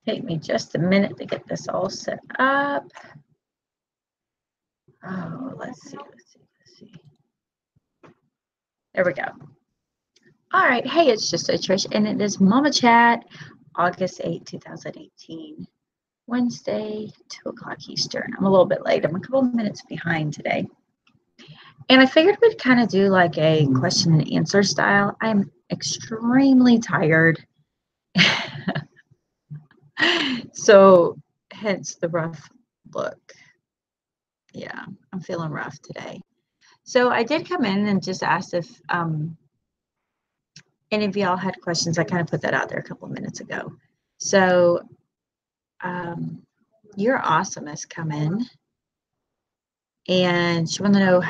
Take me just a minute to get this all set up. Oh, let's see. There we go. All right. Hey, it's just a Trish, and it is Mama Chat, August 8, 2018, Wednesday, 2 o'clock Eastern. I'm a little bit late. I'm a couple minutes behind today. And I figured we'd kind of do like a question and answer style. I'm extremely tired. So hence the rough look. Yeah, I'm feeling rough today. So I did come in and just asked if any of y'all had questions. I kind of put that out there a couple of minutes ago. So You're Awesome has come in, and she wanted to know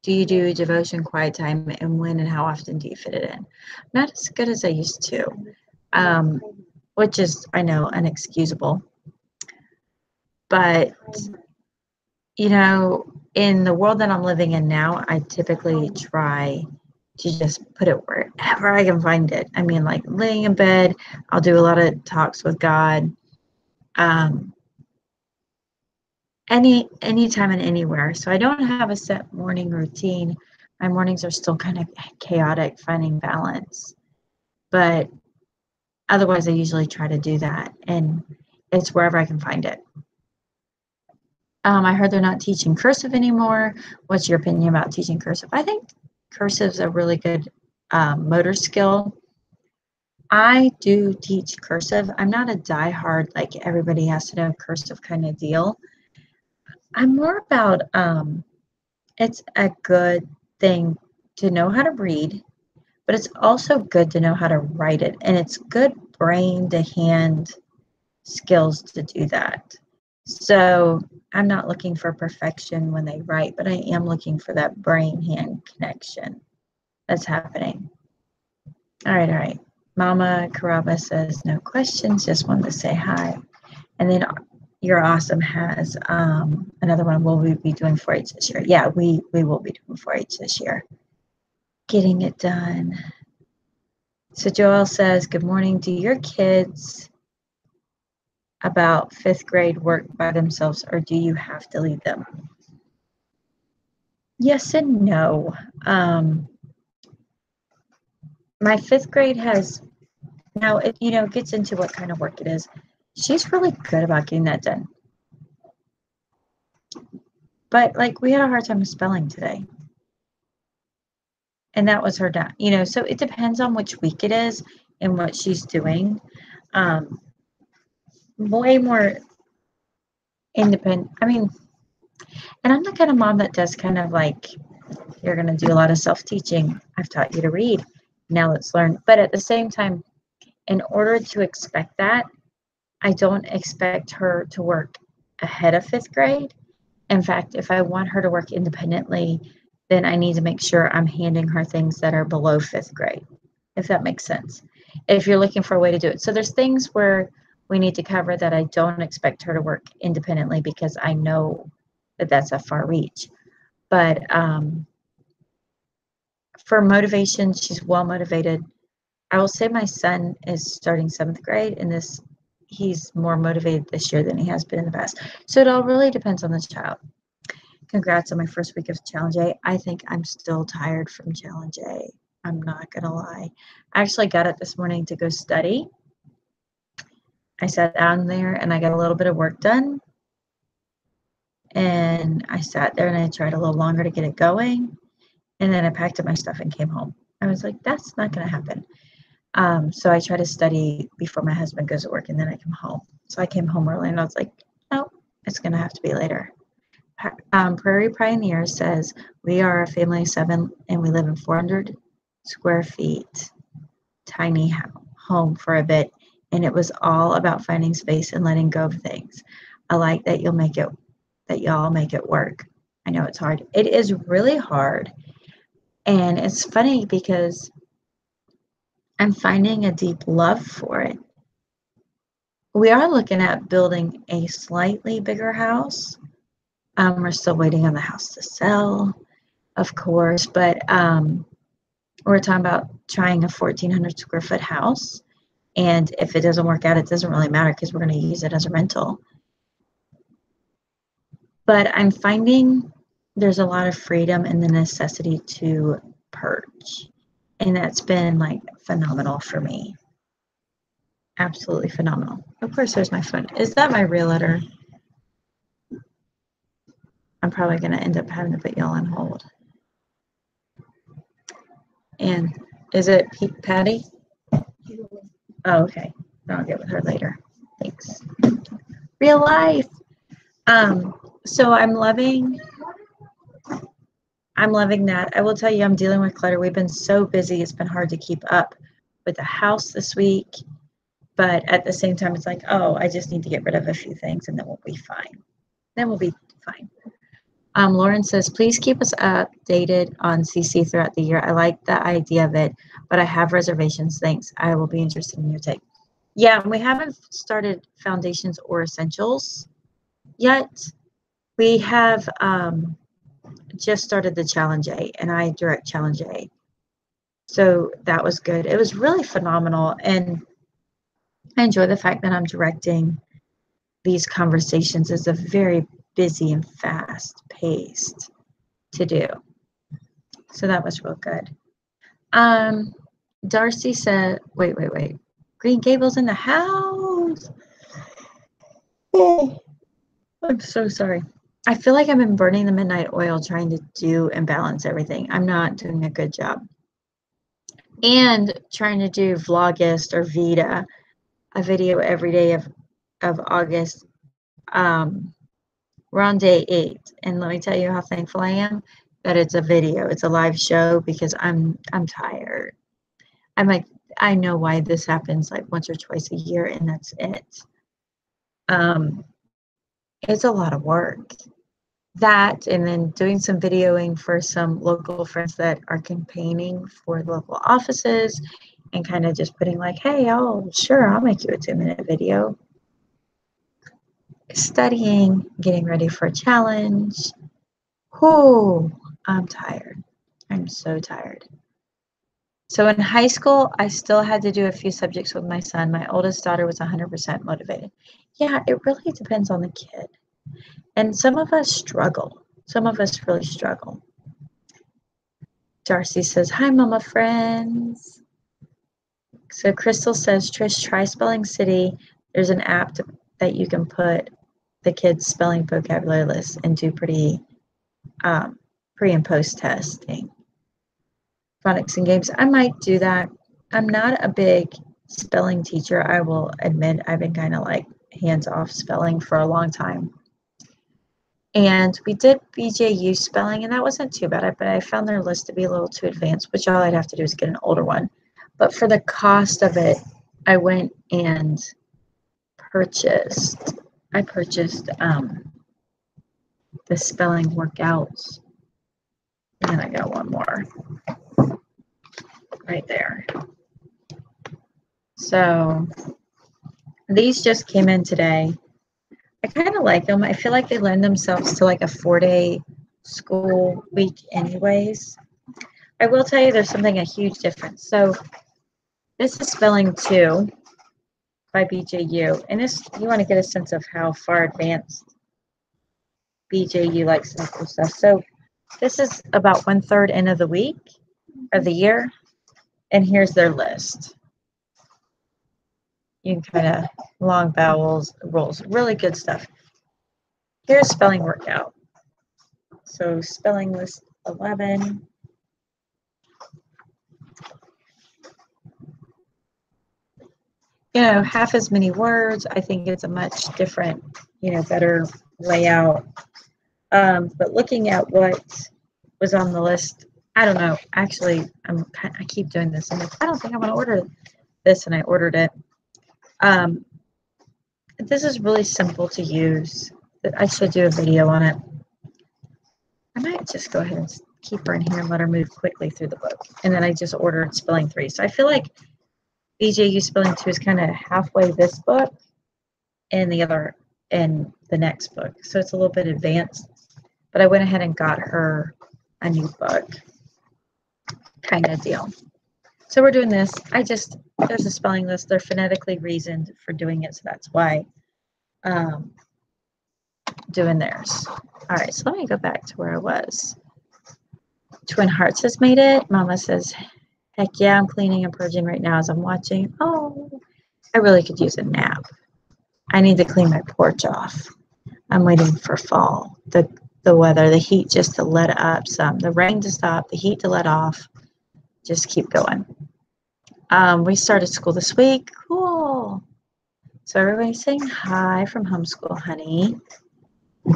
do you do devotion quiet time, and when and how often do you fit it in? Not as good as I used to, which is, I know, inexcusable. But, in the world that I'm living in now, I typically try to just put it wherever I can find it. I mean, like laying in bed, I'll do a lot of talks with God. Anytime and anywhere. So I don't have a set morning routine. My mornings are still kind of chaotic, finding balance. But otherwise, I usually try to do that, and it's wherever I can find it. I heard they're not teaching cursive anymore. What's your opinion about teaching cursive? I think cursive is a really good motor skill. I do teach cursive. I'm not a diehard, like everybody has to know cursive kind of deal. I'm more about it's a good thing to know how to read, but it's also good to know how to write it. And it's good brain to hand skills to do that. So I'm not looking for perfection when they write, but I am looking for that brain-hand connection that's happening. All right. Mama Caraba says, no questions, just wanted to say hi. And then You're Awesome has another one. Will we be doing 4-H this year? Yeah, we will be doing 4-H this year. Getting it done. So Joel says, good morning. Do your kids about 5th grade work by themselves, or do you have to lead them? Yes and no. My 5th grade has, now it gets into what kind of work it is. She's really good about getting that done. But like we had a hard time with spelling today. And that was her done. So it depends on which week it is and what she's doing. Way more independent. I mean, and I'm the kind of mom that does kind of like, you're going to do a lot of self-teaching. I've taught you to read. Now let's learn. But at the same time, in order to expect that, I don't expect her to work ahead of 5th grade. In fact, if I want her to work independently, then I need to make sure I'm handing her things that are below 5th grade, if that makes sense. If you're looking for a way to do it. So there's things where we need to cover that I don't expect her to work independently because I know that that's a far reach. But for motivation, she's well motivated. I will say my son is starting 7th grade, and he's more motivated this year than he has been in the past. So it all really depends on the child. Congrats on my first week of Challenge A. I think I'm still tired from Challenge A. I'm not going to lie. I actually got up this morning to go study. I sat down there and I got a little bit of work done. And I sat there and I tried a little longer to get it going. And then I packed up my stuff and came home. I was like, that's not going to happen. So I try to study before my husband goes to work, and then I come home. So I came home early and I was like, no, it's going to have to be later. Prairie Pioneer says, we are a family of 7 and we live in 400 square feet, tiny home for a bit. And it was all about finding space and letting go of things. I like that y'all make it work. I know it's hard. It is really hard. And it's funny because I'm finding a deep love for it. We are looking at building a slightly bigger house. We're still waiting on the house to sell, of course, but we're talking about trying a 1,400 square foot house. And if it doesn't work out, it doesn't really matter because we're going to use it as a rental. But I'm finding there's a lot of freedom in the necessity to purge. And that's been like phenomenal for me. Absolutely phenomenal. Of course, there's my phone. Is that my realtor? I'm probably going to end up having to put y'all on hold. And is it Patty? Oh, okay. I'll get with her later. Thanks. Real life. So I'm loving that. I will tell you, I'm dealing with clutter. We've been so busy. It's been hard to keep up with the house this week. But at the same time, it's like, oh, I just need to get rid of a few things and then we'll be fine. Lauren says, please keep us updated on CC throughout the year. I like the idea of it, but I have reservations. Thanks. I will be interested in your take. Yeah, we haven't started foundations or essentials yet. We have just started the Challenge A, and I direct Challenge A. So that was good. It was really phenomenal. And I enjoy the fact that I'm directing these conversations. It's a very busy and fast paced to do. So that was real good. Darcy said, wait. Green Gables in the house. Oh, I'm so sorry. I feel like I've been burning the midnight oil trying to do and balance everything. I'm not doing a good job. And trying to do Vlogust or Vita, a video every day of August. We're on day 8, and let me tell you how thankful I am that it's a video. It's a live show because I'm tired. I'm like, I know why this happens like once or twice a year, and that's it. It's a lot of work. That, and then doing some videoing for some local friends that are campaigning for local offices, and kind of just putting like, hey, oh, sure, I'll make you a 2-minute video. Studying, getting ready for a challenge. Oh, I'm tired. I'm so tired. So in high school, I still had to do a few subjects with my son. My oldest daughter was 100% motivated. Yeah, it really depends on the kid. And some of us struggle. Some of us really struggle. Darcy says, hi, mama friends. So Crystal says, Trish, try Spelling City. There's an app that you can put the kids' spelling vocabulary list and do pretty pre and post testing. Phonics and games. I might do that. I'm not a big spelling teacher. I will admit I've been kind of like hands-off spelling for a long time. And we did BJU spelling, and that wasn't too bad, but I found their list to be a little too advanced, which all I'd have to do is get an older one. But for the cost of it, I went and purchased the spelling workouts. And I got one more right there. So these just came in today. I kind of like them. I feel like they lend themselves to like a 4-day school week anyways. I will tell you there's a huge difference. So this is Spelling 2 by BJU. And this, you want to get a sense of how far advanced BJU likes simple stuff. So this is about 1/3 end of the week of the year. And here's their list. You can kind of long vowels, rules, really good stuff. Here's spelling workout. So spelling list 11. Half as many words. I think it's a much different, better layout. But looking at what was on the list, I don't know. Actually, I keep doing this. I'm like, I don't think I want to order this, and I ordered it. This is really simple to use. I should do a video on it. I might just go ahead and keep her in here and let her move quickly through the book. And then I just ordered Spelling 3. So I feel like BJU Spelling 2 is kind of halfway this book and the next book. So it's a little bit advanced. But I went ahead and got her a new book kind of deal. So we're doing this. There's a spelling list. They're phonetically reasoned for doing it, so that's why doing theirs. All right, so let me go back to where I was. Twin Hearts has made it. Mama says, heck yeah, I'm cleaning and purging right now as I'm watching. Oh, I really could use a nap. I need to clean my porch off. I'm waiting for fall. The weather, the heat just to let up some. The rain to stop, the heat to let off. Just keep going. We started school this week. Cool. So everybody's saying hi from homeschool, honey.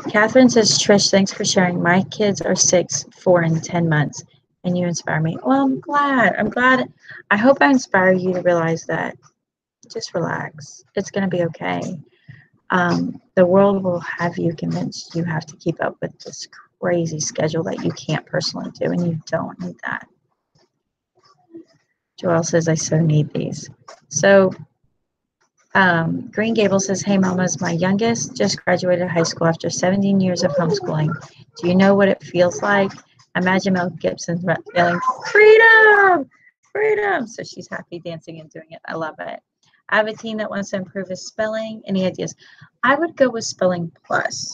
Catherine says, Trish, thanks for sharing. My kids are 6, 4, and 10 months, and you inspire me. Well, I'm glad. I hope I inspire you to realize that just relax. It's going to be okay. The world will have you convinced you have to keep up with this crazy schedule that you can't personally do, and you don't need that. Joelle says, I so need these. So Green Gables says, hey, mamas, my youngest just graduated high school after 17 years of homeschooling. Do you know what it feels like? Imagine Mel Gibson yelling, freedom, freedom. So she's happy dancing and doing it. I love it. I have a teen that wants to improve his spelling. Any ideas? I would go with Spelling Plus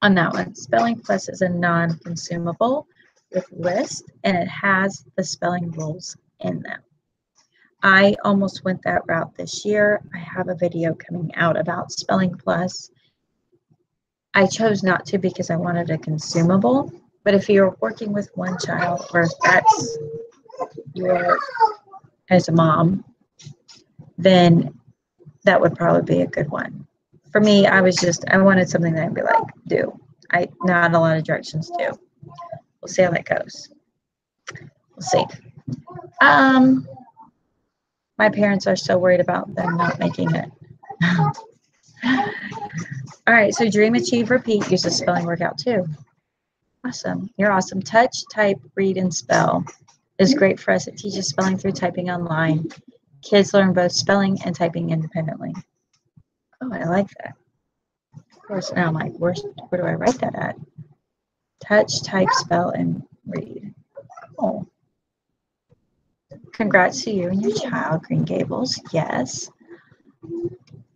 on that one. Spelling Plus is a non-consumable with list, and it has the spelling rules in them. I almost went that route this year. I have a video coming out about Spelling Plus. I chose not to because I wanted a consumable, but if you're working with one child, or if that's your, as a mom, then that would probably be a good one. For me, I wanted something that I'd be like, do. Not a lot of directions do. We'll see how that goes. We'll see. My parents are so worried about them not making it. All right, so dream, achieve, repeat uses spelling workout too. Awesome. You're awesome. Touch, type, read, and spell is great for us. It teaches spelling through typing online. Kids learn both spelling and typing independently. Oh, I like that. Of course, now I'm like, where do I write that at? Touch, type, spell, and read. Oh. Congrats to you and your child, Green Gables. Yes.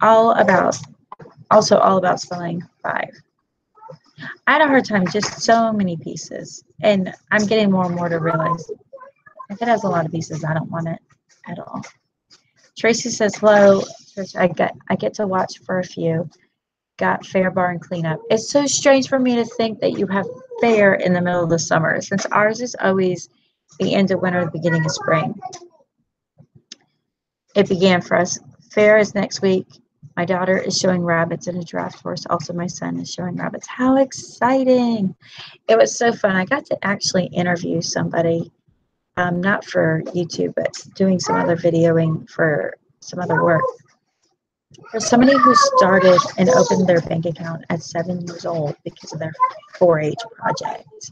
All about spelling 5. I had a hard time, just so many pieces. And I'm getting more and more to realize if it has a lot of pieces, I don't want it at all. Tracy says, hello, Trish, I get to watch for a few. Got fair bar and cleanup. It's so strange for me to think that you have fair in the middle of the summer, since ours is always the end of winter, the beginning of spring. It began for us. Fair is next week. My daughter is showing rabbits in a draft horse. Also, my son is showing rabbits. How exciting. It was so fun. I got to actually interview somebody, not for YouTube, but doing some other videoing for some other work. For somebody who started and opened their bank account at 7 years old because of their 4-H project,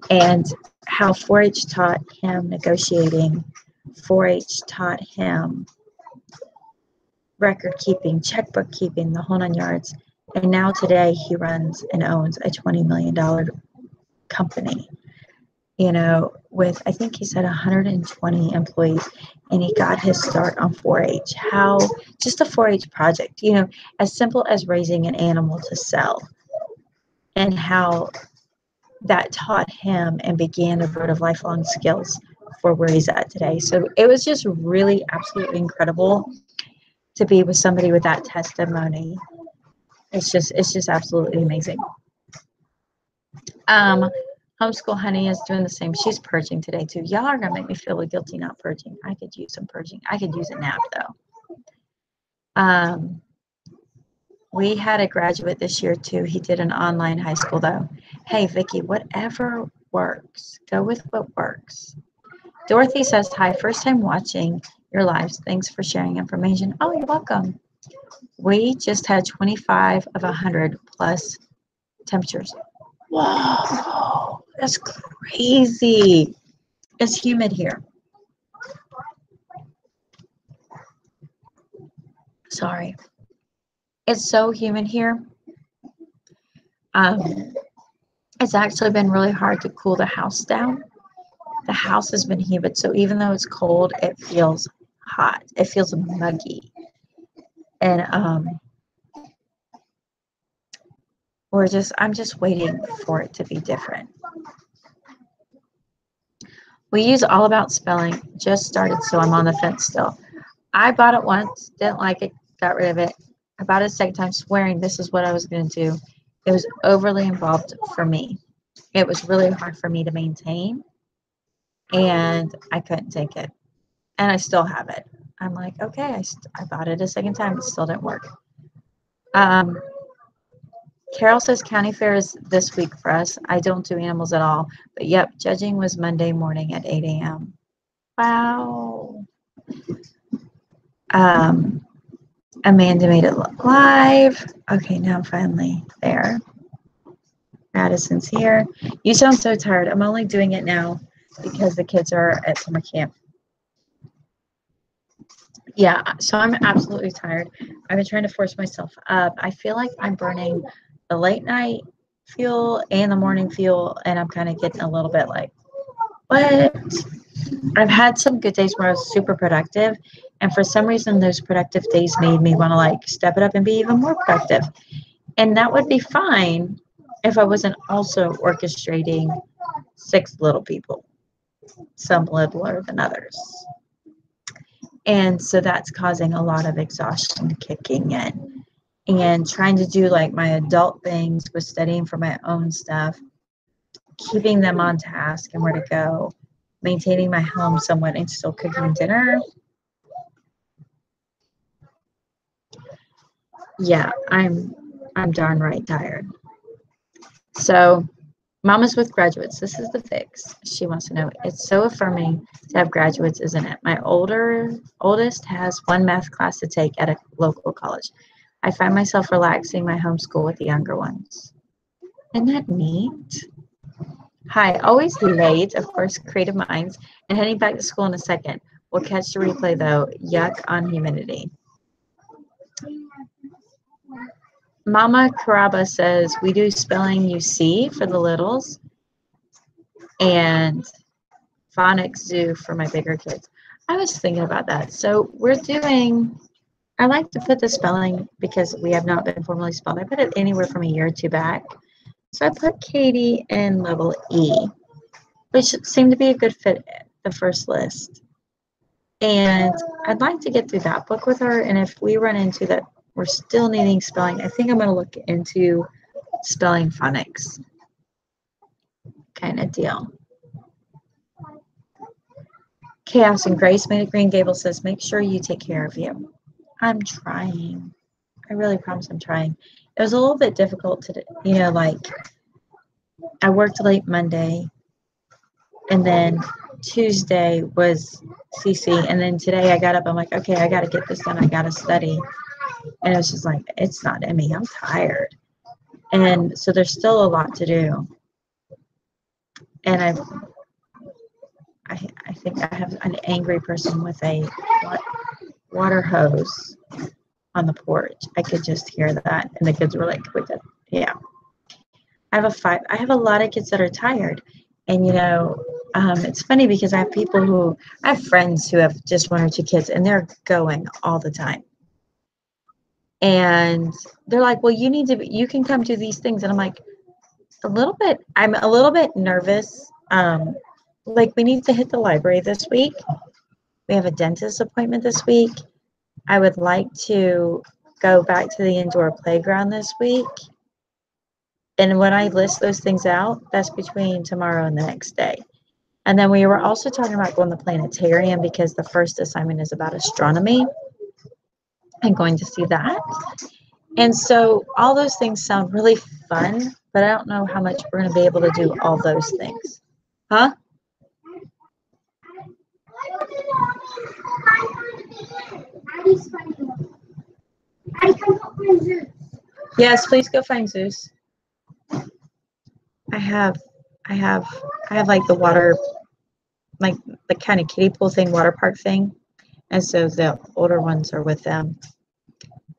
and how 4-H taught him negotiating, 4-H taught him record keeping, checkbook keeping, the whole 9 yards. And now today he runs and owns a $20 million company, with, I think he said 120 employees, and he got his start on 4-H. How just a 4-H project, as simple as raising an animal to sell, and how that taught him and began the road of lifelong skills for where he's at today. So it was just really absolutely incredible to be with somebody with that testimony. It's just absolutely amazing. Homeschool Honey is doing the same. She's purging today too. Y'all are gonna make me feel guilty not purging. I could use some purging. I could use a nap though. We had a graduate this year too. He did an online high school though. Hey Vicki, whatever works. Go with what works. Dorothy says, hi, first time watching your lives. Thanks for sharing information. Oh, you're welcome. We just had 25 of 100 plus temperatures. Whoa, that's crazy. It's humid here. Sorry. It's so humid here. It's actually been really hard to cool the house down the house has been humid, so even though it's cold, it feels hot. It feels muggy. And I'm just waiting for it to be different. We use All About Spelling, just started, so I'm on the fence still. I bought it once, didn't like it, got rid of it. I bought it a second time, swearing this is what I was going to do. It was overly involved for me. It was really hard for me to maintain, and I couldn't take it. And I still have it. I'm like, okay, I bought it a second time, it still didn't work. Carol says county fair is this week for us. I don't do animals at all, but yep, judging was Monday morning at 8 a.m. Wow. Amanda made it look live. Okay, now I'm finally there. Madison's here. You sound so tired. I'm only doing it now because the kids are at summer camp. Yeah, so I'm absolutely tired. I've been trying to force myself up. I feel like I'm burning the late night fuel and the morning fuel, and I'm kind of getting a little bit like, what? I've had some good days where I was super productive, and for some reason those productive days made me want to like step it up and be even more productive. And that would be fine if I wasn't also orchestrating 6 little people, some littler than others. And so that's causing a lot of exhaustion kicking in. And trying to do like my adult things with studying for my own stuff, keeping them on task and where to go, maintaining my home somewhat and still cooking dinner. Yeah, I'm darn right tired. So Mamas with graduates, this is the fix. She wants to know, it's so affirming to have graduates, isn't it? My oldest has 1 math class to take at a local college. I find myself relaxing my homeschool with the younger ones. Isn't that neat? Hi, always late, of course, creative minds, and heading back to school in a second. We'll catch the replay though. Yuck on humidity. Mama Caraba says we do spelling UC for the littles and phonics zoo for my bigger kids. I was thinking about that. So I like to put the spelling because we have not been formally spelled. I put it anywhere from a year or 2 back. So I put Katie in level E, which seemed to be a good fit at the first list. And I'd like to get through that book with her. And if we run into that, we're still needing spelling, I think I'm going to look into spelling phonics kind of deal. Chaos and Grace made it. Green Gable says, make sure you take care of you. I'm trying. I really promise I'm trying. It was a little bit difficult to, like I worked late Monday and then Tuesday was CC. And then today I got up, I'm like, okay, I got to get this done. I got to study. And it was just like, it's not in me. I'm tired. And so there's still a lot to do. And I think I have an angry person with a water hose on the porch. I could just hear that. And the kids were like, yeah. I have a lot of kids that are tired. And, it's funny because I have friends who have just 1 or 2 kids and they're going all the time. And they're like, well, you can come do these things. And I'm like, I'm a little bit nervous. Like we need to hit the library this week. We have a dentist appointment this week. I would like to go back to the indoor playground this week. And when I list those things out, that's between tomorrow and the next day. And then we were also talking about going to the planetarium because the first assignment is about astronomy and going to see that. And so all those things sound really fun, but I don't know how much we're going to be able to do all those things. Huh? Yes, please go find Zeus. I have like the water, like the kind of kiddie pool thing, water park thing. And so the older ones are with them.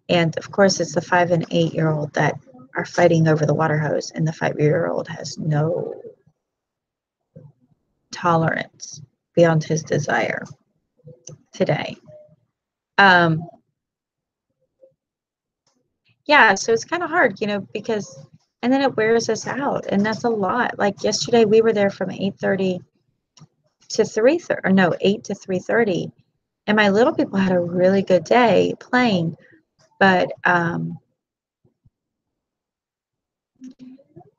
And of course, it's the 5 and 8-year-old that are fighting over the water hose, and the 5-year-old has no tolerance beyond his desire today. Yeah, so it's kind of hard, because, and then it wears us out, and that's a lot. Like yesterday, we were there from 8:30 to 3:30, or no, 8 to 3:30, and my little people had a really good day playing, but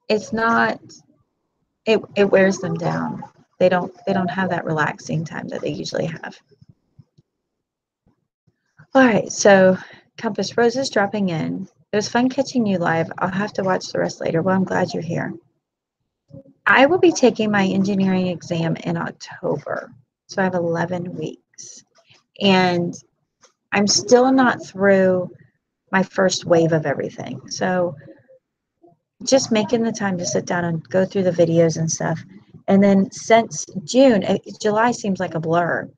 it's not. It wears them down. They don't have that relaxing time that they usually have. All right, so Compass Rose is dropping in. It was fun catching you live. I'll have to watch the rest later. Well, I'm glad you're here. I will be taking my engineering exam in October. So I have 11 weeks. And I'm still not through my first wave of everything. So just making the time to sit down and go through the videos and stuff. And then since June, July seems like a blur.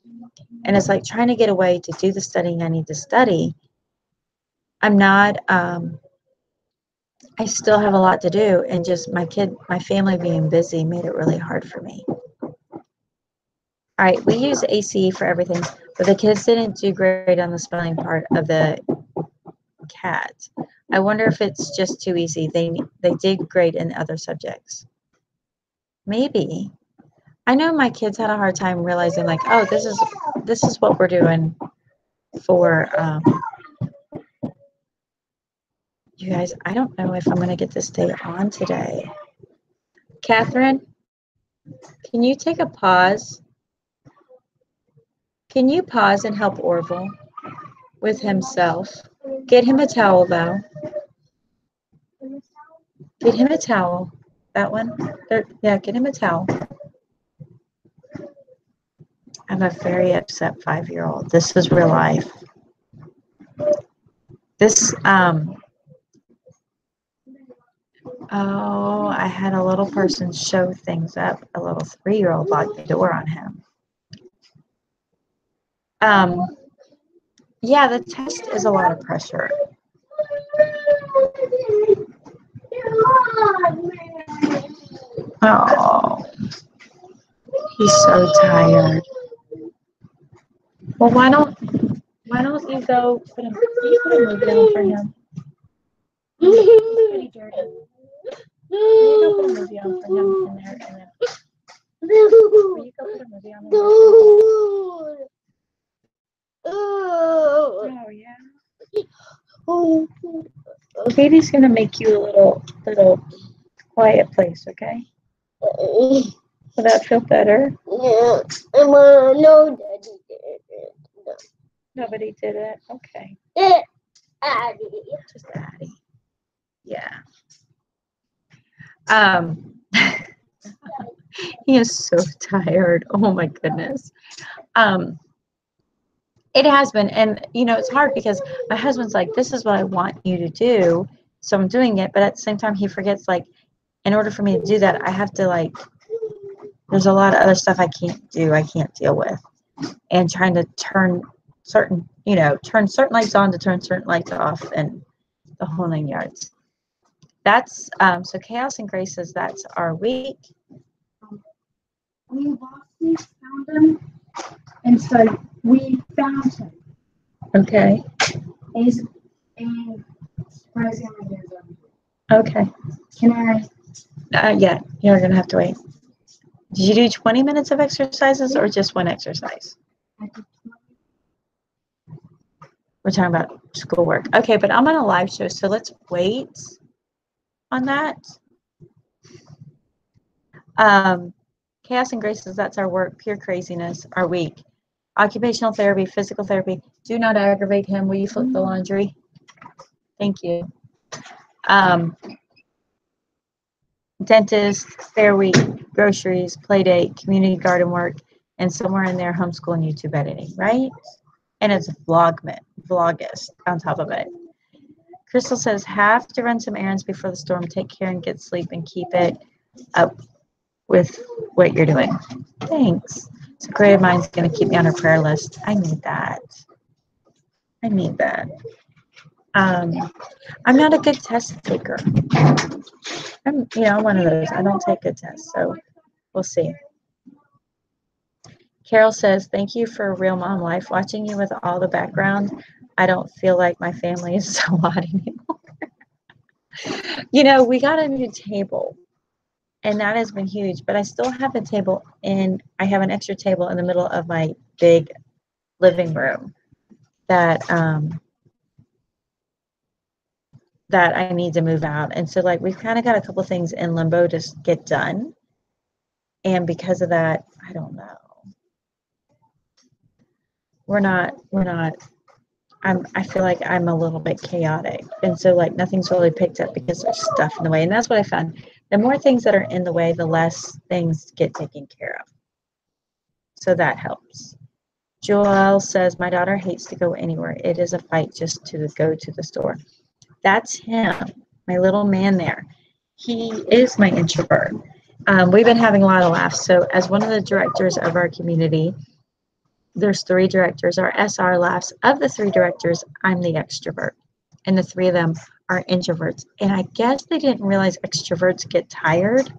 And it's like trying to get away to do the studying I need to study. I'm not, I still have a lot to do, and just my family being busy made it really hard for me. All right, we use ACE for everything, but the kids didn't do great on the spelling part of the cat. I wonder if it's just too easy. They did great in other subjects. Maybe. I know my kids had a hard time realizing, like, oh, this is what we're doing for you guys. I don't know if I'm going to get this day on today. Catherine, can you take a pause? Can you pause and help Orville with himself? Get him a towel, though. Get him a towel. That one? Yeah, get him a towel. I'm a very upset 5-year-old. This is real life. This, oh, I had a little person show things up. A little 3-year-old locked the door on him. Yeah, the test is a lot of pressure. Oh, he's so tired. Well, why don't you go put a movie on for him? He's pretty dirty. Can you go put a movie on for him in there? Will you go put a movie on? Oh yeah. Oh, baby's gonna make you a little quiet place, okay? Will that feel better? Yeah. No, Daddy did it. No. Nobody did it? Okay. Addie. Just Addie. Yeah. He is so tired. Oh my goodness. It has been, and it's hard because my husband's like, this is what I want you to do, so I'm doing it, but at the same time he forgets, like, in order for me to do that, I have to, like, there's a lot of other stuff I can't deal with, and trying to turn certain lights on to turn certain lights off, and the whole 9 yards. That's so Chaos and Graces, that's our week. We found him, and so we found him. Okay. He's surprisingly good. Okay. Can I? Yeah, you're gonna have to wait. Did you do 20 minutes of exercises or just one exercise? We're talking about schoolwork. Okay, but I'm on a live show, so let's wait on that. Chaos and Graces, that's our work. Pure Craziness, our week. Occupational therapy, physical therapy. Do not aggravate him. Will you flip the laundry? Thank you. Dentist, fair week, groceries, play date, community garden work, and somewhere in there, homeschool and YouTube editing, right? And it's vlogist on top of it. Crystal says, have to run some errands before the storm. Take care and get sleep and keep it up with what you're doing. Thanks. So Creative Mind's going to keep me on her prayer list. I need that. I'm not a good test taker. I'm one of those. I don't take good tests, so we'll see. Carol says, thank you for real mom life. Watching you with all the background, I don't feel like my family is so hot anymore. We got a new table, and that has been huge, but I still have a table, and I have an extra table in the middle of my big living room that that I need to move out. And so we've kind of got a couple things in limbo to get done. And because of that, I don't know. I feel like I'm a little bit chaotic. And so nothing's really picked up because there's stuff in the way. And that's what I found. The more things that are in the way, the less things get taken care of. So that helps. Joel says, my daughter hates to go anywhere. It is a fight just to go to the store. That's him, my little man there. He is my introvert. We've been having a lot of laughs. So as one of the directors of our community, there's 3 directors. Our SR laughs. Of the 3 directors, I'm the extrovert. And the 3 of them are introverts. And I guess they didn't realize extroverts get tired.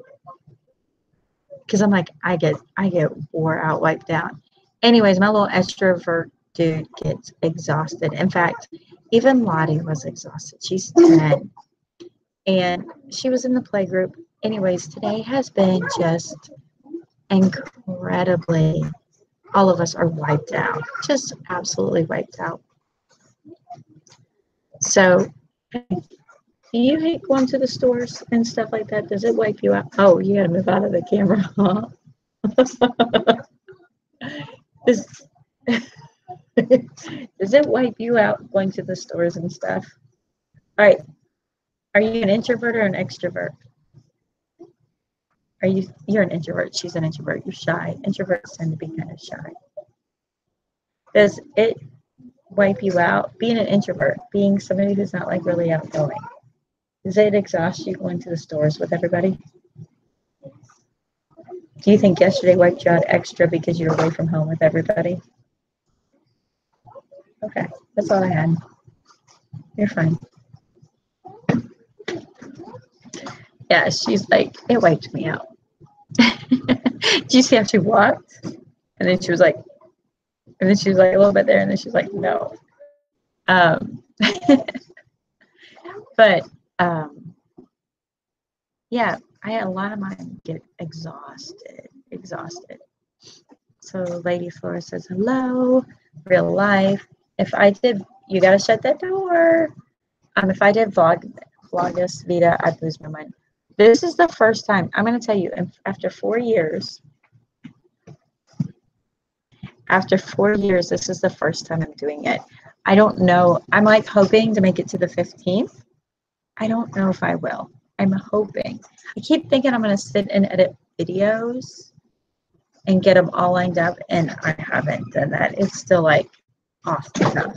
Because I'm like, I get wore out, wiped out. Anyways, my little extrovert dude gets exhausted. In fact, even Lottie was exhausted. She's 10. And she was in the play group. Anyways, today has been just incredibly, all of us are wiped out. Just absolutely wiped out. So, do you hate going to the stores and stuff like that? Does it wipe you out? Oh, you got to move out of the camera, huh? Does it wipe you out going to the stores and stuff? All right. Are you an introvert or an extrovert? You're an introvert. She's an introvert. You're shy. Introverts tend to be kind of shy. Does it wipe you out? Being an introvert, being somebody who's not really outgoing, does it exhaust you going to the stores with everybody? Do you think yesterday wiped you out extra because you're away from home with everybody? Okay, that's all I had. You're fine. Yeah, she's like, it wiped me out. Do you see how she walked? And then she was like a little bit there, and then she's like, no. But yeah, a lot of mine get exhausted. So Lady Flora says, hello, real life. If I did, you got to shut that door. If I did Vlogmas Vita, I'd lose my mind. This is the first time, I'm going to tell you, after 4 years, this is the first time I'm doing it. I don't know. I'm hoping to make it to the 15th. I don't know if I will. I'm hoping. I keep thinking I'm going to sit and edit videos and get them all lined up, and I haven't done that. It's still off the cuff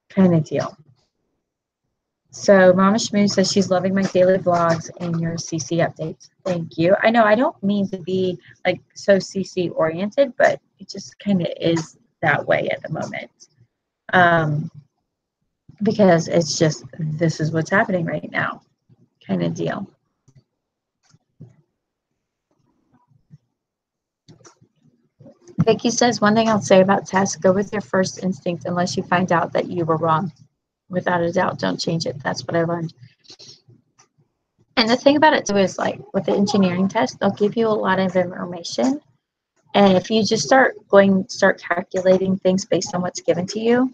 kind of deal. So Mama Shmoo says she's loving my daily vlogs and your CC updates. Thank you. I know I don't mean to be so CC oriented, but it just kind of is that way at the moment. Because it's just, this is what's happening right now kind of deal. Vicky says, one thing I'll say about tests, go with your first instinct unless you find out that you were wrong. Without a doubt, don't change it. That's what I learned. And the thing about it too is with the engineering test, they'll give you a lot of information. And if you just start calculating things based on what's given to you,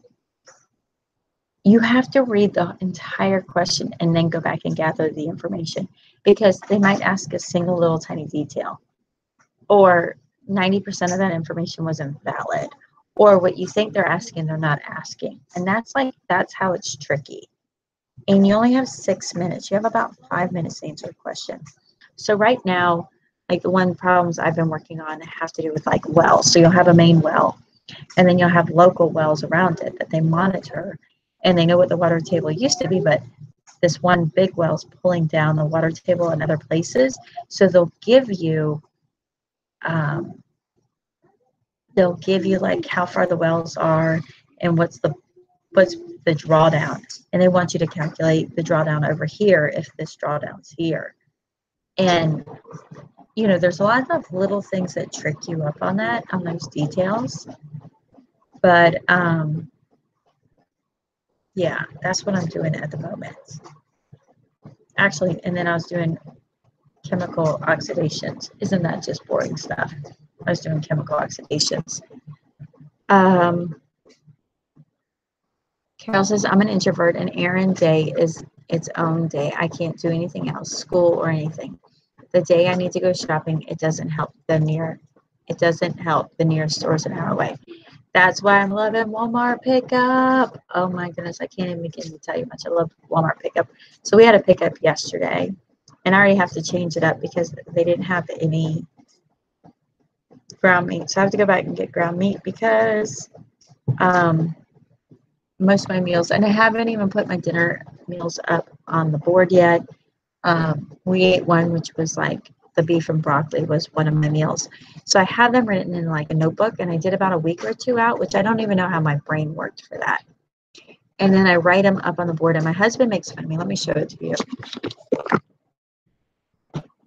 you have to read the entire question and then go back and gather the information, because they might ask a single little tiny detail, or 90% of that information was invalid, or what you think they're asking, they're not asking. And that's how it's tricky. And you only have 6 minutes. You have about 5 minutes to answer a question. So right now, the one problems I've been working on have to do with wells. So you'll have a main well, and then you'll have local wells around it that they monitor, and they know what the water table used to be, but this one big well is pulling down the water table in other places. So they'll give you how far the wells are and what's the drawdown, and they want you to calculate the drawdown over here if this drawdown's here. And you know, there's a lot of little things that trick you up on that, on those details. But yeah, that's what I'm doing at the moment. Actually, and then I was doing chemical oxidations. Isn't that just boring stuff? I was doing chemical oxidations. Carol says, I'm an introvert and Aaron day is its own day. I can't do anything else, school or anything. The day I need to go shopping, it doesn't help the nearest store's an hour away. That's why I'm loving Walmart pickup. Oh my goodness, I can't even begin to tell you how much I love Walmart pickup. So we had a pickup yesterday, and I already have to change it up because they didn't have any ground meat. So I have to go back and get ground meat because most of my meals, and I haven't even put my dinner meals up on the board yet. We ate one, which was like the beef and broccoli was one of my meals. So I had them written in like a notebook, and I did about a week or two out, which I don't even know how my brain worked for that. And then I write them up on the board, and my husband makes fun of me. Let me show it to you.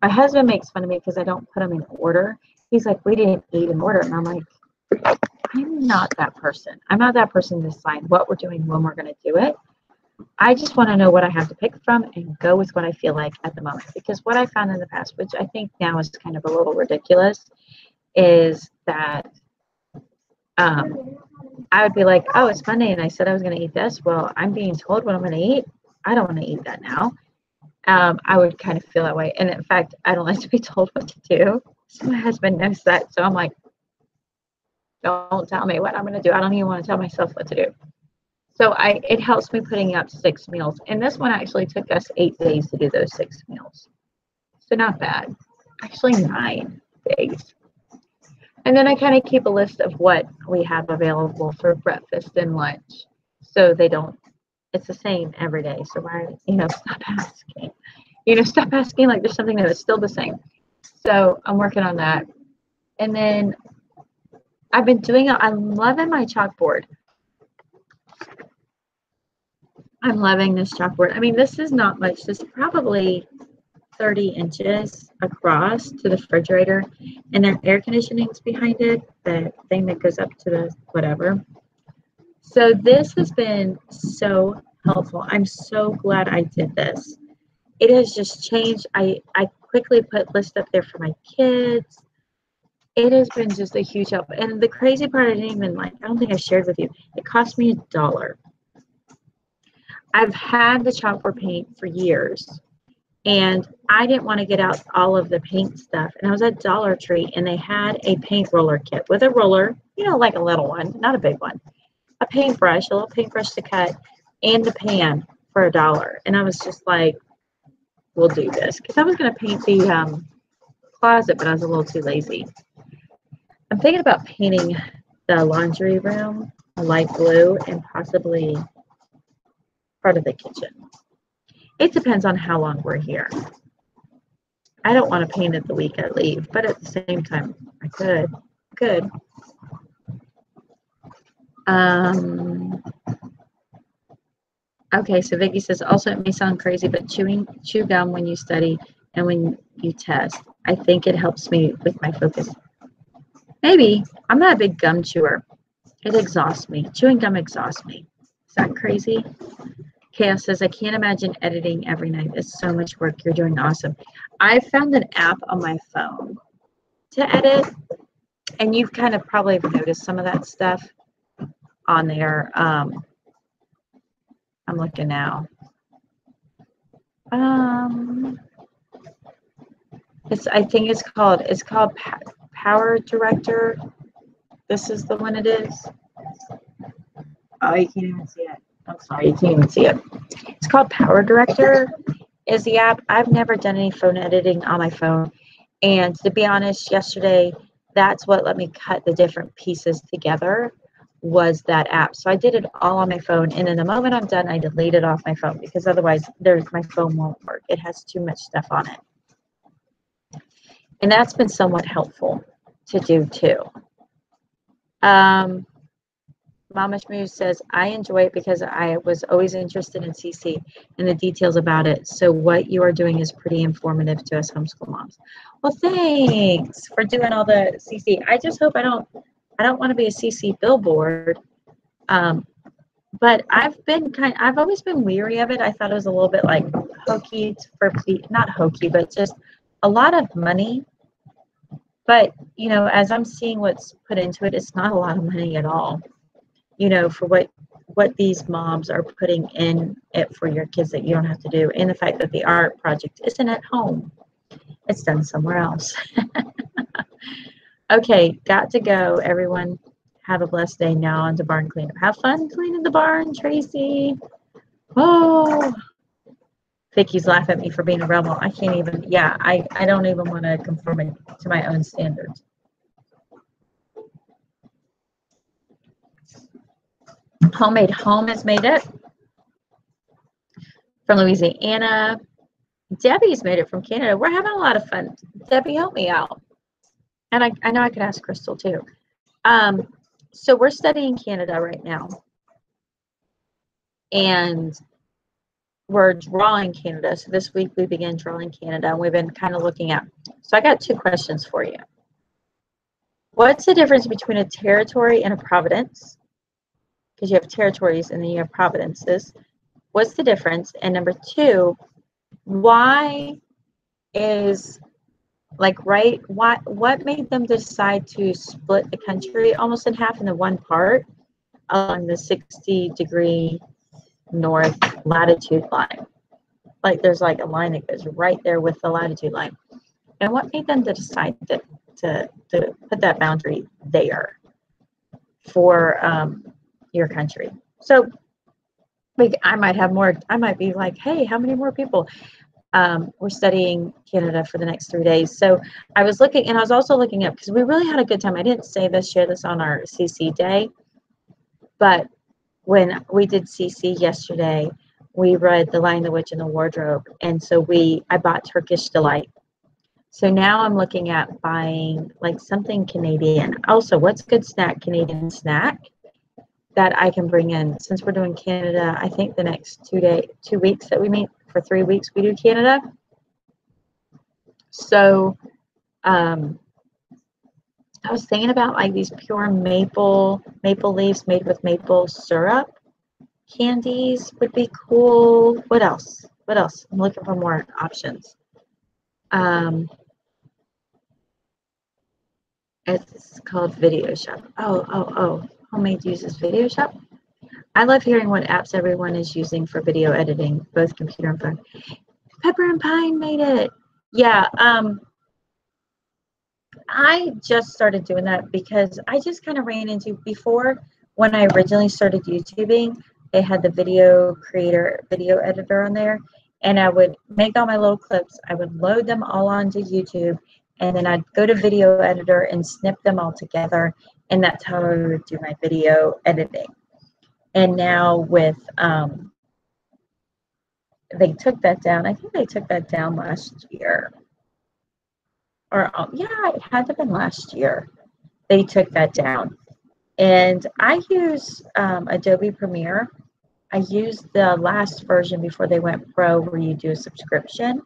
My husband makes fun of me because I don't put them in order. He's like, we didn't eat in order. And I'm like, I'm not that person. I'm not that person to decide what we're doing when we're going to do it. I just want to know what I have to pick from and go with what I feel like at the moment. Because what I found in the past, which I think now is kind of a little ridiculous, is that I would be like, oh, it's Monday and I said I was going to eat this. Well, I'm being told what I'm going to eat. I don't want to eat that now. I would kind of feel that way. And in fact, I don't like to be told what to do. So my husband knows that. So I'm like, don't tell me what I'm going to do. I don't even want to tell myself what to do. So it helps me putting up 6 meals. And this one actually took us 8 days to do those 6 meals. So not bad. Actually 9 days. And then I kind of keep a list of what we have available for breakfast and lunch. So it's the same every day. So why, stop asking. Stop asking like there's something that is still the same. So I'm working on that. And then I'm loving my chalkboard. I'm loving this chalkboard. I mean, this is not much. This is probably 30 inches across to the refrigerator, and their air conditioning's behind it, the thing that goes up to the whatever. So this has been so helpful. I'm so glad I did this. It has just changed. I quickly put lists up there for my kids. It has been just a huge help. And the crazy part, I don't think I shared with you, it cost me $1. I've had the chalkboard paint for years, and I didn't want to get out all of the paint stuff. And I was at Dollar Tree, and they had a paint roller kit with a roller, like a little one, not a big one, a paintbrush, a little paintbrush to cut, and the pan for $1. And I was just like, we'll do this. Because I was going to paint the closet, but I was a little too lazy. I'm thinking about painting the laundry room a light blue and possibly part of the kitchen. It depends on how long we're here. I don't want to paint it the week I leave, but at the same time, I could. Okay, so Vicky says, also it may sound crazy, but chew gum when you study and when you test. I think it helps me with my focus. Maybe. I'm not a big gum chewer. It exhausts me. Chewing gum exhausts me. Is that crazy? Chaos says, I can't imagine editing every night. It's so much work. You're doing awesome. I found an app on my phone to edit, and you've kind of probably noticed some of that stuff on there. I'm looking now. I think it's called Power Director. This is the one it is. Oh, you can't even see it. I'm sorry, you can't even see it. It's called Power Director is the app. I've never done any phone editing on my phone. And to be honest, yesterday, that's what let me cut the different pieces together was that app. So I did it all on my phone. And then the moment I'm done, I delete it off my phone because otherwise my phone won't work. It has too much stuff on it. And that's been somewhat helpful to do too. Mama Shmoo says, I enjoy it because I was always interested in CC and the details about it. So what you are doing is pretty informative to us homeschool moms. Well, thanks for doing all the CC. I just hope I don't want to be a CC billboard. But I've always been weary of it. I thought it was a little bit like hokey not hokey, but just a lot of money. But, you know, as I'm seeing what's put into it, it's not a lot of money at all, you know, for what these moms are putting in it for your kids that you don't have to do. And the fact that the art project isn't at home, it's done somewhere else. Okay, got to go, everyone. Have a blessed day. Now on to barn cleanup. Have fun cleaning the barn, Tracy. Oh, Vicky's laughing at me for being a rebel. I can't even, yeah, I don't even want to conform it to my own standards. Homemade Home has made it from Louisiana. Debbie's made it from Canada. We're having a lot of fun. Debbie, help me out. And I know I could ask Crystal too. So we're studying Canada right now. And we're drawing Canada. So this week we began drawing Canada, and we've been kind of looking at. So I got 2 questions for you. What's the difference between a territory and a province? Because you have territories and then you have provinces. What's the difference? And number 2, why is what made them decide to split the country almost in half into one part along the 60-degree north latitude line? Like there's like a line that goes right there with the latitude line. And what made them to decide to put that boundary there for your country? So I might be like, hey, how many more people? We're studying Canada for the next 3 days. So I was looking, and I was also looking up, because we really had a good time. I didn't share this on our CC day, but when we did CC yesterday, we read The Lion, the Witch, and the Wardrobe. And so I bought Turkish Delight. So now I'm looking at buying like something Canadian. Also, what's good Canadian snack that I can bring in? Since we're doing Canada, I think the next 2 weeks that we meet, for 3 weeks we do Canada. So I was thinking about like these pure maple leaves made with maple syrup candies would be cool. What else? I'm looking for more options. It's called Video Shop. Oh. Homemade uses Video Shop. I love hearing what apps everyone is using for video editing, both computer and phone. Pepper and Pine made it. Yeah. I just started doing that because I just kind of ran into, before when I originally started YouTubing, they had the video editor on there, and I would make all my little clips. I would load them all onto YouTube, and then I'd go to video editor and snip them all together, and that's how I would do my video editing. And now with they took that down. I think they took that down last year. Or yeah, it had to have been last year. They took that down. And I use Adobe Premiere. I used the last version before they went pro, where you do a subscription.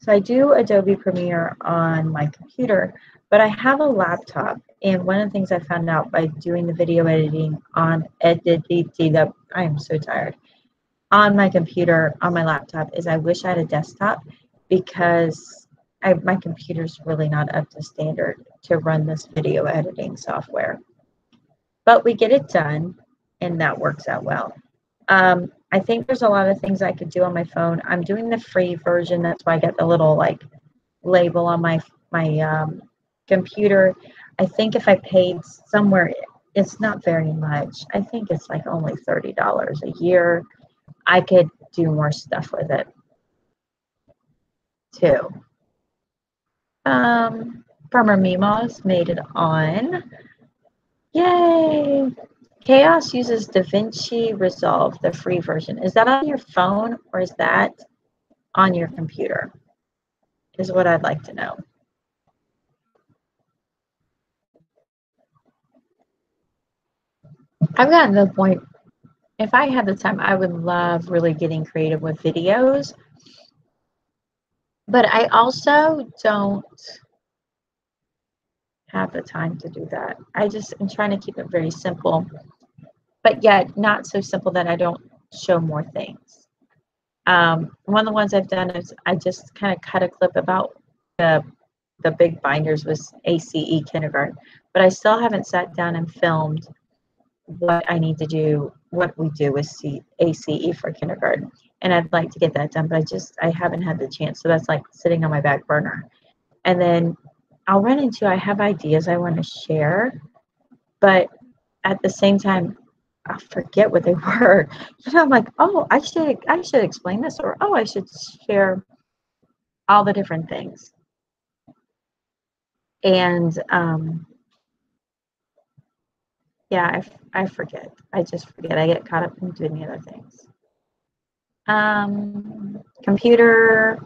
So I do Adobe Premiere on my computer, but I have a laptop. And one of the things I found out by doing the video editing on I am so tired, on my computer, on my laptop, is I wish I had a desktop, because my computer's really not up to standard to run this video editing software. But we get it done, and that works out well. I think there's a lot of things I could do on my phone. I'm doing the free version. That's why I got the little like label on my computer. I think if I paid somewhere, it's not very much. I think it's like only $30 a year. I could do more stuff with it too. Farmer Mima's made it on. Yay! Chaos uses DaVinci Resolve, the free version. Is that on your phone, or is that on your computer? Is what I'd like to know. I've gotten to the point, if I had the time, I would love really getting creative with videos. But I also don't have the time to do that. I just am trying to keep it very simple, but yet not so simple that I don't show more things. One of the ones I've done is I just kind of cut a clip about the big binders was ACE kindergarten, but I still haven't sat down and filmed what I need to do, what we do with ACE for kindergarten. And I'd like to get that done, but I haven't had the chance. So that's like sitting on my back burner. And then I'll run into, I have ideas I want to share, but at the same time, I forget what they were. I'm like, oh, I should explain this, or oh, I should share all the different things. And yeah, I forget. I just forget. I get caught up in doing the other things. Computer.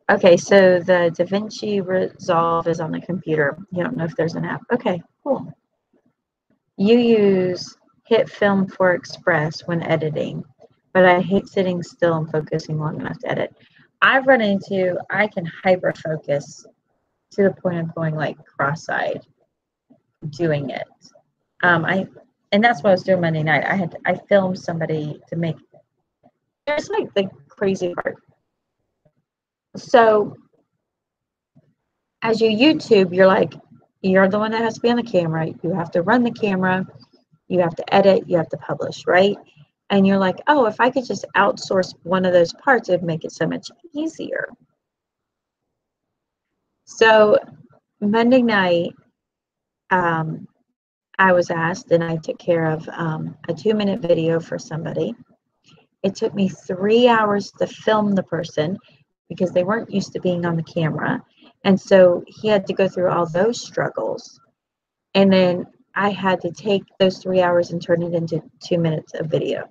Okay, so the DaVinci Resolve is on the computer. You don't know if there's an app. Okay, cool. You use Hit Film for Express when editing, but I hate sitting still and focusing long enough to edit. I've run into, I can hyper focus to the point of going like cross-eyed doing it. And that's what I was doing Monday night. I filmed somebody to make. Here's like the crazy part. So as you YouTube, you're the one that has to be on the camera. You have to run the camera. You have to edit. You have to publish, right? And you're like, oh, if I could just outsource one of those parts, it'd make it so much easier. So Monday night, I was asked, and I took care of a 2-minute video for somebody. It took me 3 hours to film the person because they weren't used to being on the camera. And so he had to go through all those struggles. And then I had to take those 3 hours and turn it into 2 minutes of video.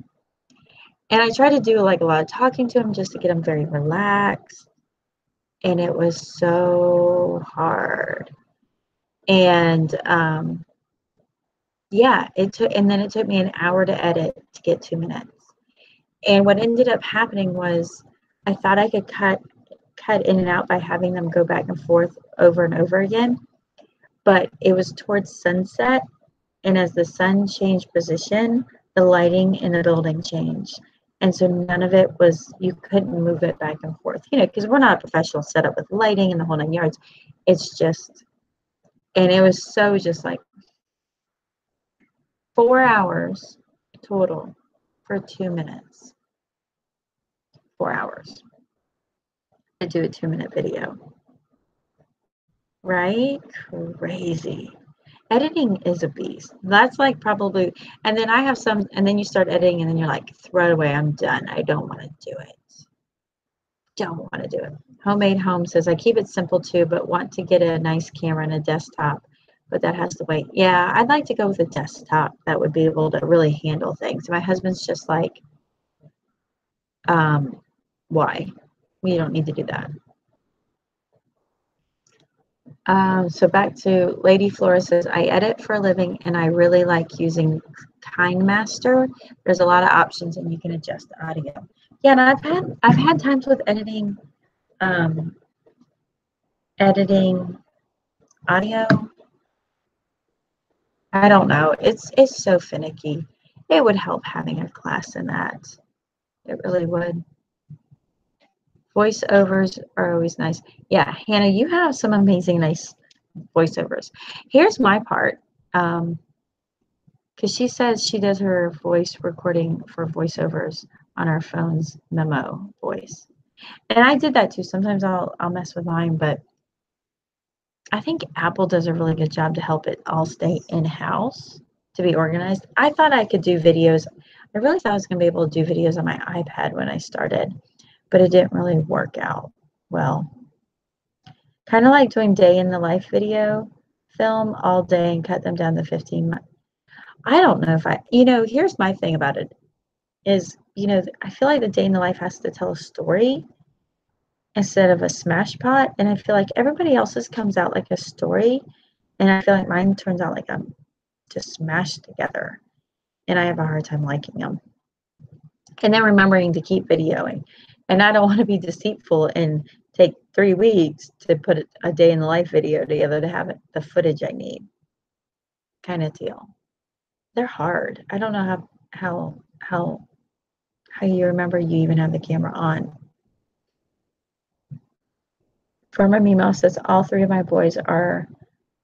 And I tried to do like a lot of talking to him just to get him very relaxed. And it was so hard. And yeah, it took me an hour to edit to get 2 minutes. And what ended up happening was I thought I could cut in and out by having them go back and forth over and over again. But it was towards sunset. And as the sun changed position, the lighting in the building changed. And so none of it was, you couldn't move it back and forth, because we're not a professional setup with lighting and the whole 9 yards. It's just, and it was so just like 4 hours total for 2 minutes. 4 hours to do a 2-minute video. Right? Crazy. Editing is a beast. That's like probably, and then I have some, and then you start editing and then you're like, throw it away, I'm done. I don't want to do it. Don't want to do it. Homemade Home says, I keep it simple too, but want to get a nice camera and a desktop, but that has to wait. Yeah, I'd like to go with a desktop that would be able to really handle things. My husband's just like, why? We don't need to do that. So back to Lady Flora says, I edit for a living and I really like using KindMaster. There's a lot of options and you can adjust the audio. Yeah, and I've had times with editing audio. I don't know. It's so finicky. It would help having a class in that. It really would. Voiceovers are always nice. Yeah, Hannah, you have some amazing, nice voiceovers. Here's my part. Because she says she does her voice recording for voiceovers on her phone's memo voice. And I did that too. Sometimes I'll mess with mine, but I think Apple does a really good job to help it all stay in-house, to be organized. I thought I could do videos. I really thought I was going to be able to do videos on my iPad when I started, but it didn't really work out well. Kind of like doing day in the life video, film all day and cut them down to 15 minutes. I don't know if here's my thing about it is, I feel like the day in the life has to tell a story instead of a smash pot. And I feel like everybody else's comes out like a story. And I feel like mine turns out like I'm just smashed together. and I have a hard time liking them. And then remembering to keep videoing. And I don't want to be deceitful and take 3 weeks to put a day in the life video together to have the footage I need, kind of deal. They're hard. I don't know how you remember you even have the camera on. Former Mimo says all 3 of my boys are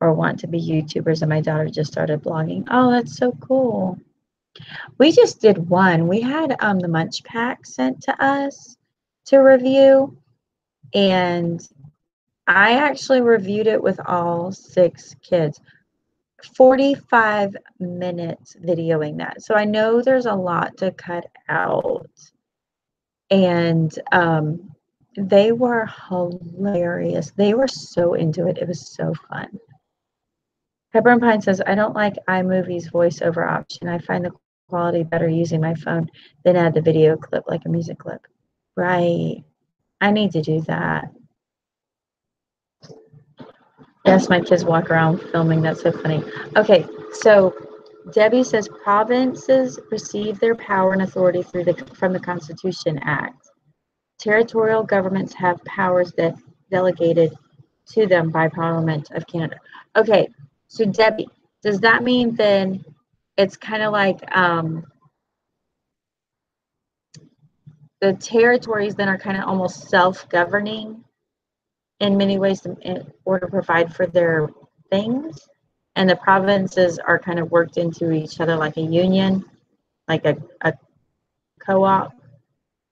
or want to be YouTubers, and my daughter just started blogging. Oh, that's so cool. We just did one. We had the Munch Pack sent to us to review, and I actually reviewed it with all 6 kids. 45 minutes videoing that. So I know there's a lot to cut out. And they were hilarious. They were so into it. It was so fun. Pepper and Pine says, I don't like iMovie's voiceover option. I find the quality better using my phone than add the video clip like a music clip. Right. I need to do that. Yes, my kids walk around filming. That's so funny. Okay, so Debbie says provinces receive their power and authority from the Constitution Act. Territorial governments have powers that delegated to them by Parliament of Canada. Okay, so Debbie, does that mean then it's kind of like the territories then are kind of almost self-governing in many ways in order to provide for their things, and the provinces are kind of worked into each other like a union, like a co-op,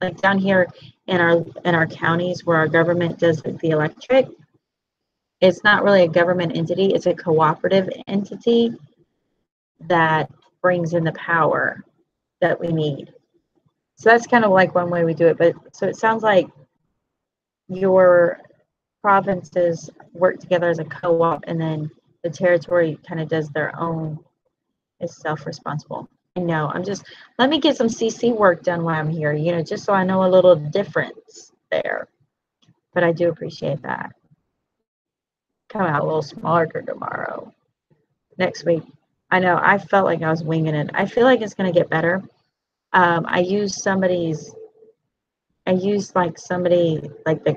like down here in our counties where our government does the electric. It's not really a government entity, it's a cooperative entity that brings in the power that we need. So that's kind of like one way we do it. But so it sounds like your provinces work together as a co-op, and then the territory kind of does their own, is self-responsible. I know, let me get some CC work done while I'm here, just so I know a little difference there. But I do appreciate that. Come out a little smarter tomorrow. Next week. I know, I felt like I was winging it. I feel like it's going to get better. I used like somebody, like the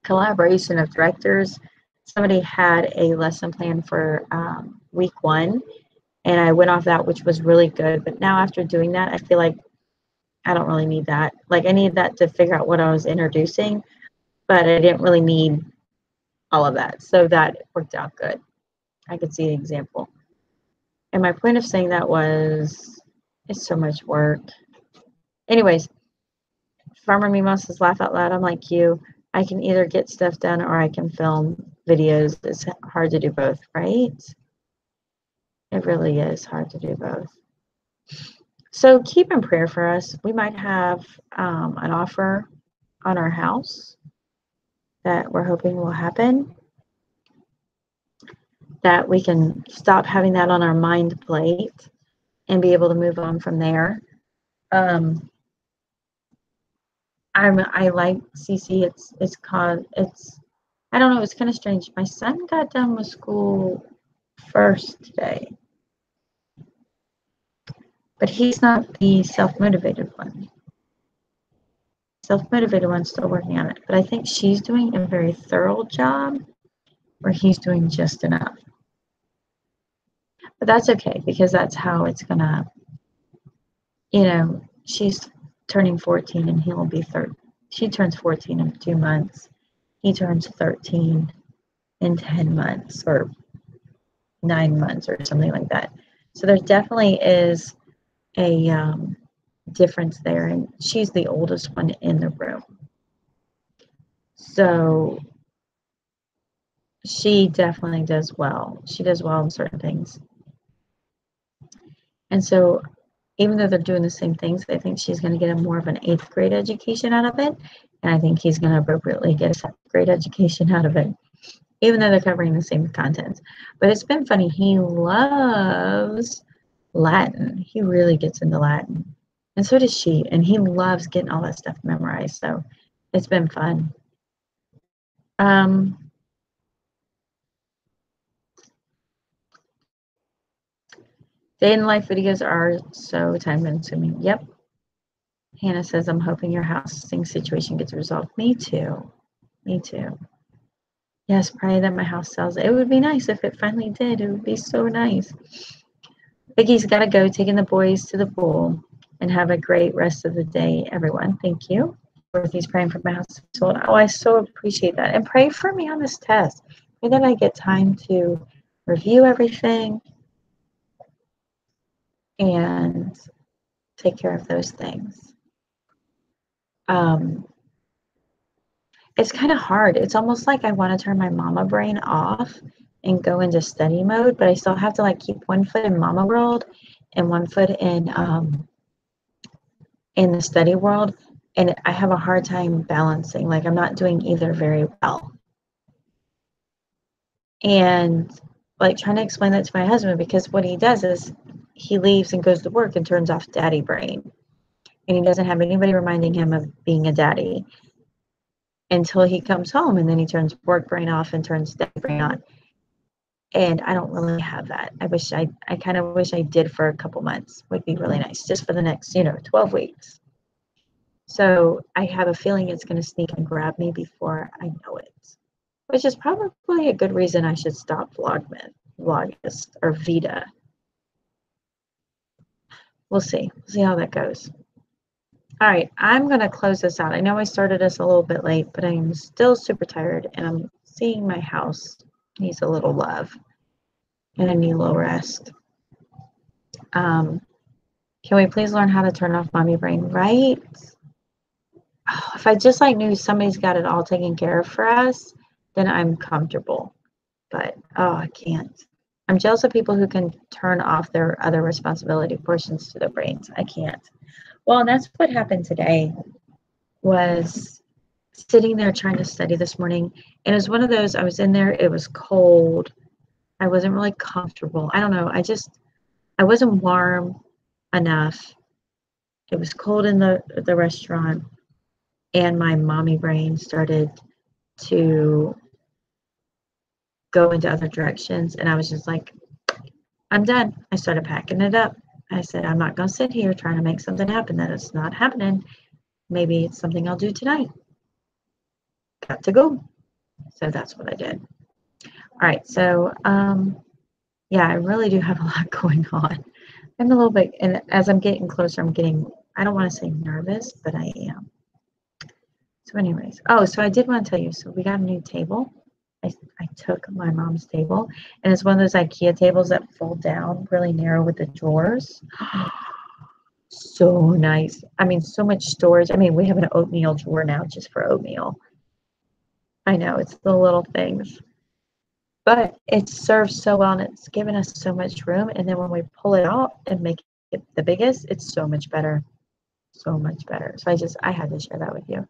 collaboration of directors. Somebody had a lesson plan for week 1, and I went off that, which was really good. But now after doing that, I feel like I don't really need that. Like I need that to figure out what I was introducing, but I didn't really need all of that. So that worked out good. I could see an example. And my point of saying that was, it's so much work. Anyways, Farmer Mimo says, laugh out loud. I'm like you. I can either get stuff done or I can film videos. It's hard to do both, right? It really is hard to do both. So keep in prayer for us. We might have an offer on our house that we're hoping will happen, that we can stop having that on our mind plate and be able to move on from there. I like CC. I don't know, it's kind of strange. My son got done with school first today, but he's not the self-motivated one. Self-motivated one's still working on it, but I think she's doing a very thorough job where he's doing just enough. But that's okay, because that's how it's gonna, she's turning 14 and he'll be 13. She turns 14 in 2 months. He turns 13 in 10 months or 9 months or something like that. So there definitely is a difference there, and she's the oldest one in the room. So she definitely does well. She does well in certain things. And so even though they're doing the same things, I think she's going to get more of an 8th grade education out of it. And I think he's going to appropriately get a 7th grade education out of it, even though they're covering the same contents. But it's been funny. He loves Latin. He really gets into Latin. And so does she. And he loves getting all that stuff memorized. So it's been fun. Day-in-life videos are so time-consuming. Yep. Hannah says, I'm hoping your housing situation gets resolved. Me too. Me too. Yes, pray that my house sells. It would be nice if it finally did. It would be so nice. Vicky's got to go, taking the boys to the pool, and have a great rest of the day, everyone. Thank you. Dorothy's praying for my house. Oh, I so appreciate that. And pray for me on this test. Pray that I get time to review everything and take care of those things. It's kind of hard. It's almost like I want to turn my mama brain off and go into study mode, but I still have to like keep one foot in mama world and one foot in the study world. And I have a hard time balancing. Like I'm not doing either very well. And like trying to explain that to my husband, because what he does is he leaves and goes to work and turns off daddy brain. And he doesn't have anybody reminding him of being a daddy until he comes home, and then he turns work brain off and turns daddy brain on. And I don't really have that. I kind of wish I did for a couple months. Would be really nice, just for the next, 12 weeks. So I have a feeling it's going to sneak and grab me before I know it, which is probably a good reason I should stop Vlogmas or Vita. We'll see. We'll see how that goes. All right, I'm going to close this out. I know I started this a little bit late, but I'm still super tired, and I'm seeing my house needs a little love, and I need a little rest. Can we please learn how to turn off mommy brain? Right? Oh, if I just like knew somebody's got it all taken care of for us, then I'm comfortable. But, oh, I can't. I'm jealous of people who can turn off their other responsibility portions to their brains. I can't. Well, and that's what happened today, was sitting there trying to study this morning. And it was one of those, I was in there, it was cold. I wasn't really comfortable. I don't know. I wasn't warm enough. It was cold in the restaurant. And my mommy brain started to go into other directions. And I was just like, I'm done. I started packing it up. I said, I'm not going to sit here trying to make something happen that is not happening. Maybe it's something I'll do tonight. Got to go. So that's what I did. All right. So, yeah, I really do have a lot going on. I'm a little bit, and as I'm getting closer, I don't want to say nervous, but I am. So anyways, so I did want to tell you, so we got a new table. I took my mom's table, and it's one of those IKEA tables that fold down really narrow with the drawers. So nice. I mean, so much storage. I mean, we have an oatmeal drawer now just for oatmeal. I know, it's the little things. But it serves so well, and it's given us so much room. And then when we pull it out and make it the biggest, it's so much better. So much better. So I had to share that with you.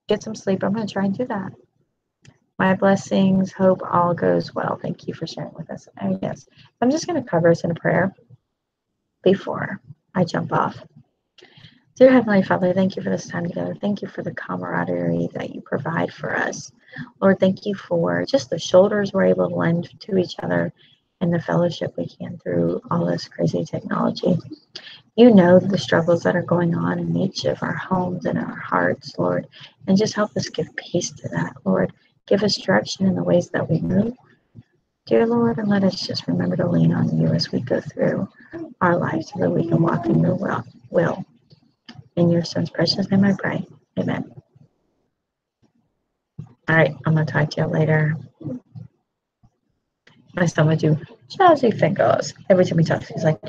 Get some sleep. I'm going to try and do that. My blessings. Hope all goes well. Thank you for sharing with us. Yes. I'm just going to cover us in a prayer before I jump off. Dear Heavenly Father, thank you for this time together. Thank you for the camaraderie that you provide for us. Lord, thank you for just the shoulders we're able to lend to each other and the fellowship we can through all this crazy technology. You know the struggles that are going on in each of our homes and our hearts, Lord, and just help us give peace to that, Lord. Give us direction in the ways that we move, dear Lord, and let us just remember to lean on you as we go through our lives so that we can walk in your will. In your son's precious name I pray. Amen. All right, I'm going to talk to you later. My son would do jazzy fingers. Every time he talks, he's like,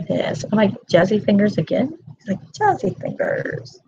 this. I'm like, jazzy fingers again? He's like, jazzy fingers.